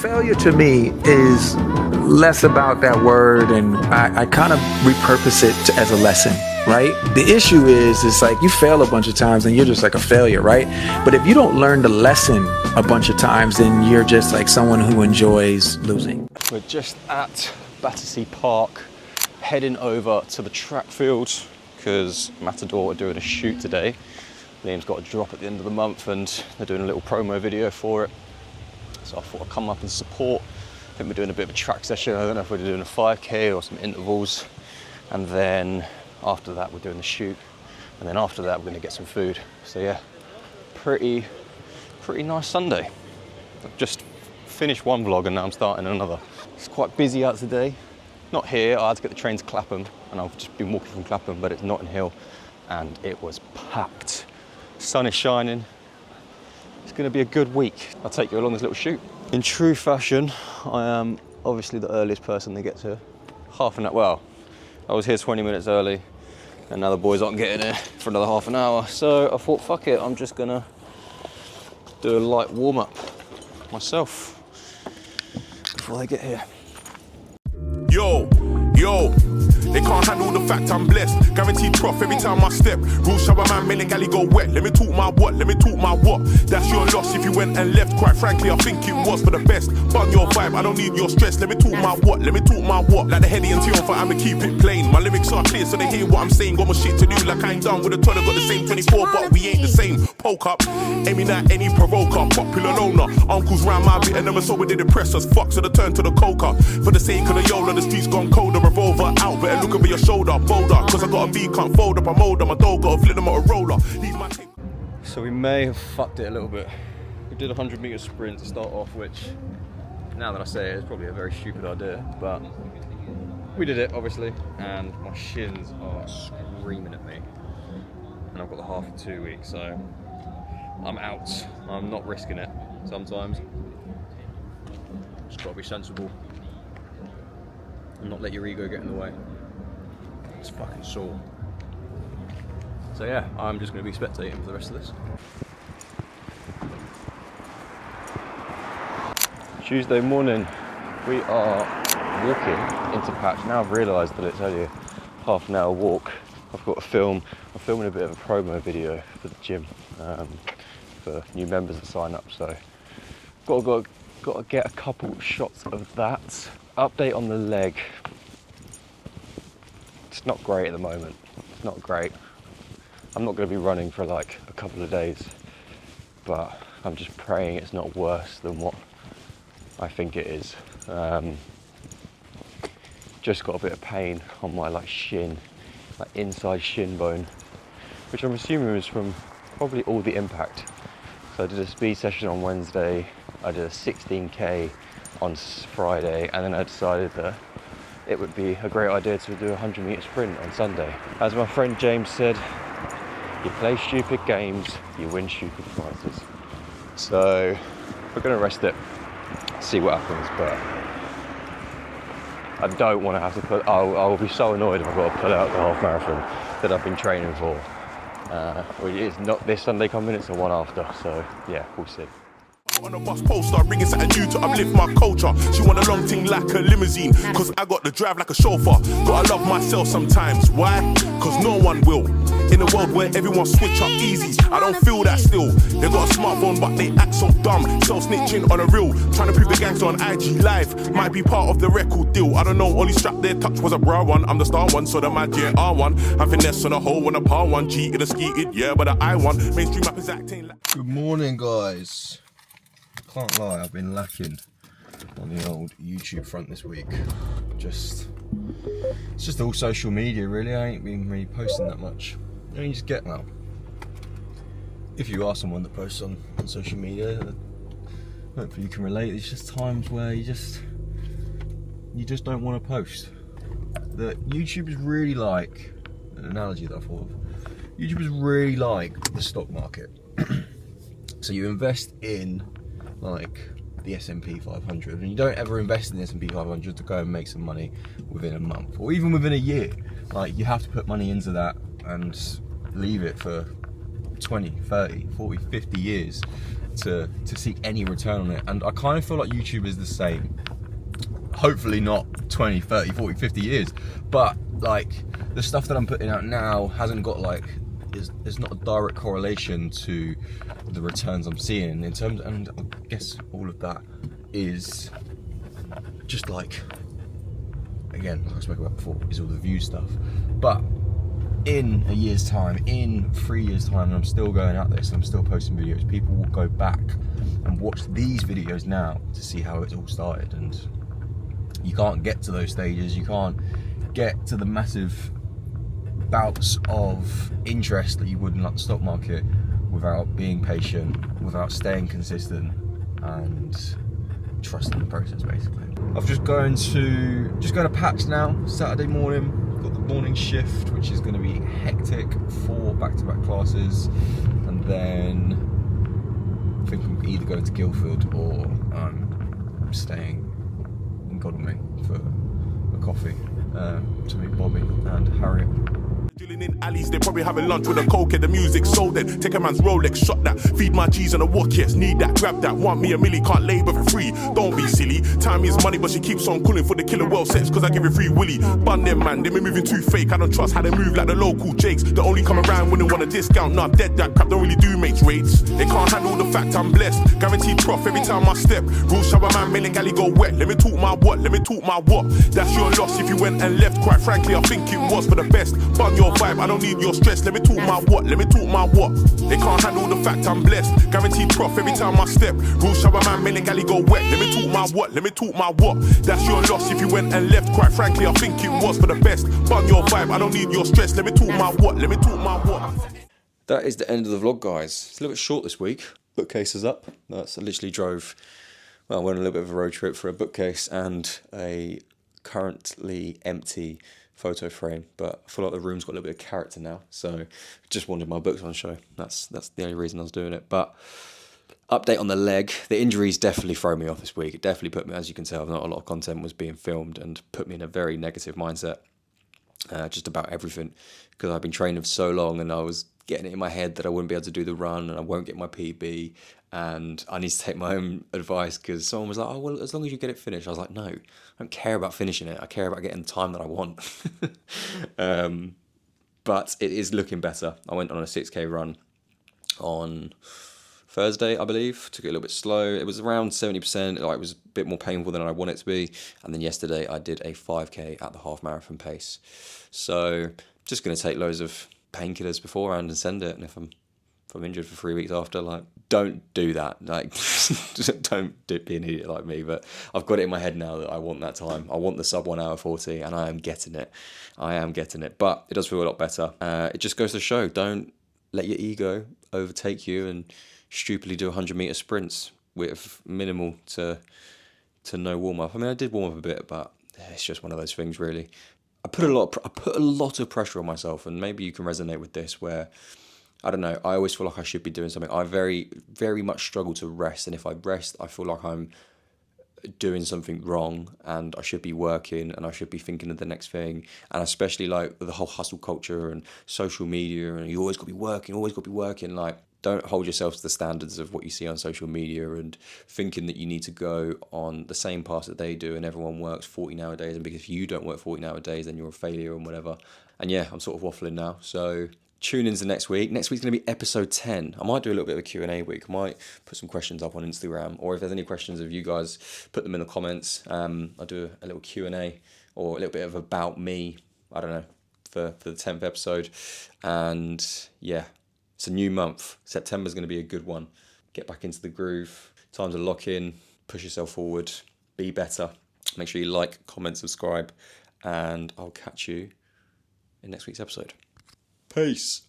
Failure to me is less about that word, and I kind of repurpose it as a lesson, right? The issue is, it's like you fail a bunch of times and you're just like a failure, right? But if you don't learn the lesson a bunch of times, then you're just like someone who enjoys losing. We're just at Battersea Park, heading over to the track field because Matador are doing a shoot today. Liam's got a drop at the end of the month and they're doing a little promo video for it. So I thought I'd come up and support. I think we're doing a bit of a track session. I don't know if we're doing a 5K or some intervals. And then after that, we're doing the shoot. And then after that, we're gonna get some food. So yeah, pretty nice Sunday. I've just finished one vlog and now I'm starting another. It's quite busy out today. Not here, I had to get the train to Clapham and I've just been walking from Clapham, but it's Notting Hill and it was packed. Sun is shining. It's going to be a good week. I'll take you along this little shoot. In true fashion, I am obviously the earliest person to get to. Half an hour, well, I was here 20 minutes early and now the boys aren't getting here for another half an hour. So I thought, fuck it, I'm just gonna do a light warm up myself before they get here. Yo, they can't handle the fact I'm blessed. Guaranteed prof every time I step. Rule shower man, make the galley go wet. Let me talk my what. That's your loss if you went and left. Quite frankly, I think it was for the best. Bun your vibe, I don't need your stress. Let me talk my what. Like the Heady and Tion for I'ma keep it plain. My lyrics are clear so they hear what I'm saying. Got my shit to do like I ain't done with a toilet. Got the same 24 but we ain't the same. Poke up, aiming at any provoker. Popular loner, uncles round my bit and never saw it did impress us. Fuck, so the turn to the coca. For the sake of the Yola, the streets gone colder. Revolver out, better look over your shoulder. Bolder, cause I got a beat, can't fold up. I'm older, my dog got a flip them at a roller. So we may have fucked it a little bit. We did a 100-meter sprint to start off, which now that I say it, it's probably a very stupid idea, but we did it obviously, and my shins are screaming at me. And I've got the half of 2 weeks, so I'm out. I'm not risking it sometimes. Just gotta be sensible and not let your ego get in the way. It's fucking sore. So yeah, I'm just going to be spectating for the rest of this. Tuesday morning, we are walking into Patch. Now I've realised that it's only a half an hour walk. I've got to film. I'm filming a bit of a promo video for the gym for new members that sign up. So got to get a couple shots of that. Update on the leg. It's not great at the moment. It's not great. I'm not going to be running for like a couple of days, but I'm just praying it's not worse than what I think it is. Just got a bit of pain on my like shin, like inside shin bone, which I'm assuming was from probably all the impact. So I did a speed session on Wednesday, I did a 16K on Friday, and then I decided that it would be a great idea to do a 100-meter sprint on Sunday. As my friend James said, you play stupid games, you win stupid prizes. So we're going to rest it, see what happens, but I don't want to have to put, I'll be so annoyed if I've got to pull out the half marathon that I've been training for. It's not this Sunday coming, it's the one after, so yeah, we'll see. On a bus poster, bringing something new to uplift my culture. She want a long thing like a limousine, cause I got the drive like a chauffeur. Gotta love myself sometimes, why? Cause no one will. In a world where everyone switch up easy, I don't feel that still. They got a smartphone but they act so dumb. Self-snitching on a reel, trying to prove the gangster on IG Live. Might be part of the record deal, I don't know. Only strap their touch was a bra one. I'm the star one, so the mad JR1. I'm finesse on a hole on a par one. Cheated and skeeted, yeah, but the I one. Mainstream rappers acting like... Good morning, guys. Can't lie, I've been lacking on the old YouTube front this week. It's just all social media really. I ain't been really posting that much. You just get, well, if you are someone that posts on social media, hopefully you can relate. It's just times where you just don't want to post. That YouTube is really like, an analogy that I thought of, YouTube is really like the stock market. So you invest in like the S&P 500, and you don't ever invest in the S&P 500 to go and make some money within a month or even within a year. Like, you have to put money into that and leave it for 20, 30, 40, 50 years, to seek any return on it. And I kind of feel like YouTube is the same. Hopefully not 20, 30, 40, 50 years, but like the stuff that I'm putting out now hasn't got like, there's not a direct correlation to the returns I'm seeing in terms, and I guess all of that is just like, again, like I spoke about before, is all the view stuff. But in a year's time, in 3 years' time, and I'm still going at this, I'm still posting videos, people will go back and watch these videos now to see how it's all started. And you can't get to those stages, you can't get to the massive bouts of interest that you would in like the stock market without being patient, without staying consistent and trusting the process, basically. I've just going to Patch now, Saturday morning. Got the morning shift, which is going to be hectic, 4 back-to-back classes, and then I think I'm either going to Guildford or I'm staying in Godalming for a coffee to meet Bobby and Harriet. Drilling in alleys, they probably having lunch with a coke and the music sold then. Take a man's Rolex, shot that. Feed my G's on a walk, yes, need that. Grab that, want me a milli, can't labour for free. Don't be silly, time is money, but she keeps on calling for the killer well sets, cause I give it free willy. Bun them man, they be moving too fake, I don't trust how they move like the local jakes. They only come around when they want a discount, nah, dead that crap, don't really do mates rates. They can't handle the fact I'm blessed, guaranteed prof every time I step. Rule shower man, make the galley go wet, let me talk my what, let me talk my what. That's your loss if you went and left, quite frankly, I think it was for the best. Bun your vibe, I don't need your stress, let me talk my what, let me talk my what. They can't handle the fact I'm blessed, guaranteed prof every time I step. Rule shower man, make the galley go wet, let me talk my what, let me talk my what. That's your loss if you went and left, quite frankly, I think it was for the best. Bun your vibe, I don't need your stress, let me talk my what, let me talk my what. That is the end of the vlog, guys. It's a little bit short this week. Bookcase is up. I literally drove, well, I went on a little bit of a road trip for a bookcase and a currently empty photo frame, but I feel like the room's got a little bit of character now, so just wanted my books on show. That's the only reason I was doing it. But update on the leg. The injuries definitely throw me off this week. It definitely put me, as you can tell, not a lot of content was being filmed and put me in a very negative mindset, just about everything, because I've been training for so long and I was getting it in my head that I wouldn't be able to do the run and I won't get my PB and I need to take my own advice, because someone was like, oh, well, as long as you get it finished. I was like, no, I don't care about finishing it. I care about getting the time that I want. But it is looking better. I went on a 6K run on Thursday, I believe. Took it a little bit slow. It was around 70%. Like, it was a bit more painful than I want it to be. And then yesterday I did a 5K at the half marathon pace. So just going to take loads of painkillers beforehand and send it. And if I'm injured for 3 weeks after, like, don't do that. Like, don't be an idiot like me. But I've got it in my head now that I want that time. I want the sub 1 hour 40, and I am getting it. But it does feel a lot better. It just goes to show, don't let your ego overtake you and stupidly do 100-meter sprints with minimal to no warm up. I mean, I did warm up a bit, but it's just one of those things, really. I put a lot of pressure on myself, and maybe you can resonate with this, where, I don't know, I always feel like I should be doing something. I very, very much struggle to rest, and if I rest, I feel like I'm doing something wrong, and I should be working, and I should be thinking of the next thing. And especially like the whole hustle culture and social media, and you always got to be working, like, don't hold yourself to the standards of what you see on social media and thinking that you need to go on the same path that they do and everyone works 40 nowadays, and because if you don't work 40 nowadays, then you're a failure and whatever. And yeah, I'm sort of waffling now, so tune in to next week. Next week's going to be episode 10. I might do a little bit of a Q&A week. I might put some questions up on Instagram, or if there's any questions of you guys, put them in the comments. I'll do a little Q&A or a little bit of about me, I don't know, for the 10th episode. And yeah, it's a new month. September's going to be a good one. Get back into the groove. Time to lock in, push yourself forward, be better. Make sure you like, comment, subscribe, and I'll catch you in next week's episode. Peace.